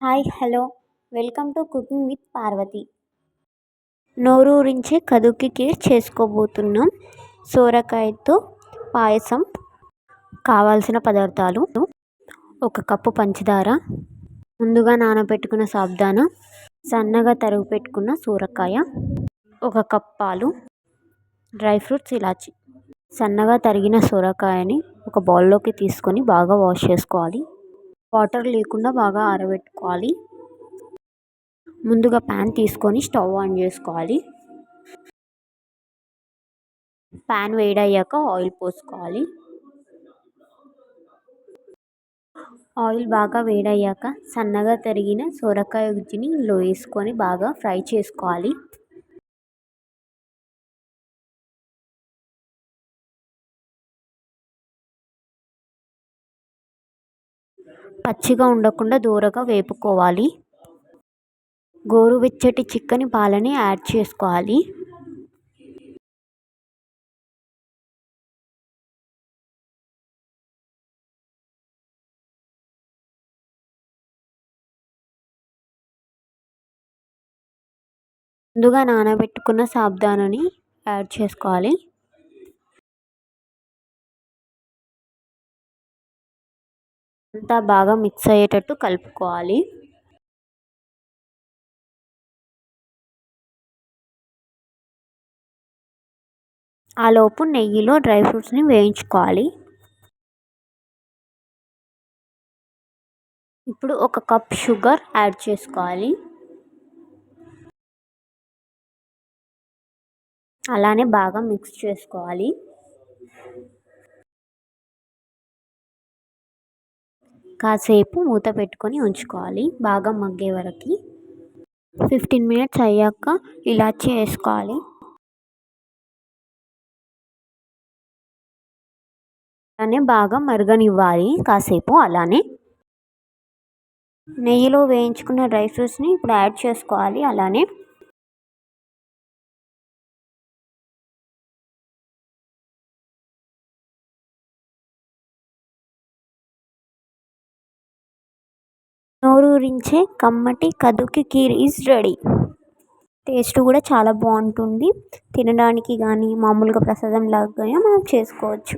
Hi hello welcome to cooking with Parvathi. నోరూరించే కదుకి కీర్ చేసుకోబోతున్నాం. సోరకాయతో పాయసం. కావాల్సిన పదార్థాలు: 1 కప్పు పంచదార, ముందుగా నానబెట్టుకున్న సాబ్దాన, సన్నగా తరుగు పెట్టుకున్న సోరకాయ, 1 కప్ పాలు, డ్రై ఫ్రూట్స్, ఇలాచి. సన్నగా తరిగిన సోరకాయని ఒక బౌల్లోకి తీసుకొని బాగా వాష్ చేసుకోవాలి. వాటర్ లేకుండా బాగా ఆరబెట్టుకోవాలి. ముందుగా ప్యాన్ తీసుకొని స్టవ్ ఆన్ చేసుకోవాలి. ప్యాన్ వేడయ్యాక ఆయిల్ పోసుకోవాలి. ఆయిల్ బాగా వేడయ్యాక సన్నగా తరిగిన సొరకాయ గుజ్జుని ఇందులో వేసుకొని బాగా ఫ్రై చేసుకోవాలి. పచ్చిగా ఉండకుండా దూరగా వేపుకోవాలి. గోరువెచ్చటి చిక్కని పాలని యాడ్ చేసుకోవాలి. ముందుగా నానబెట్టుకున్న సాబ్దానని యాడ్ చేసుకోవాలి. అంతా బాగా మిక్స్ అయ్యేటట్టు కలుపుకోవాలి. ఆలోపు నెయ్యిలో డ్రై ఫ్రూట్స్ని వేయించుకోవాలి. ఇప్పుడు 1 కప్ షుగర్ యాడ్ చేసుకోవాలి. అలానే బాగా మిక్స్ చేసుకోవాలి. కాసేపు మూత పెట్టుకొని ఉంచుకోవాలి బాగా మగ్గే వరకు. 15 మినిట్స్ అయ్యాక ఇలాచి వేసుకోవాలి. అలానే బాగా మరగనివ్వాలి కాసేపు. అలానే నెయ్యిలో వేయించుకున్న డ్రై ఫ్రూట్స్ని ఇప్పుడు యాడ్ చేసుకోవాలి. అలానే నోరూరించే కమ్మటి కదుకి కీర్ ఈజ్ రెడీ. టేస్ట్ కూడా చాలా బాగుంటుంది. తినడానికి కానీ మామూలుగా ప్రసాదం లాగా మనం చేసుకోవచ్చు.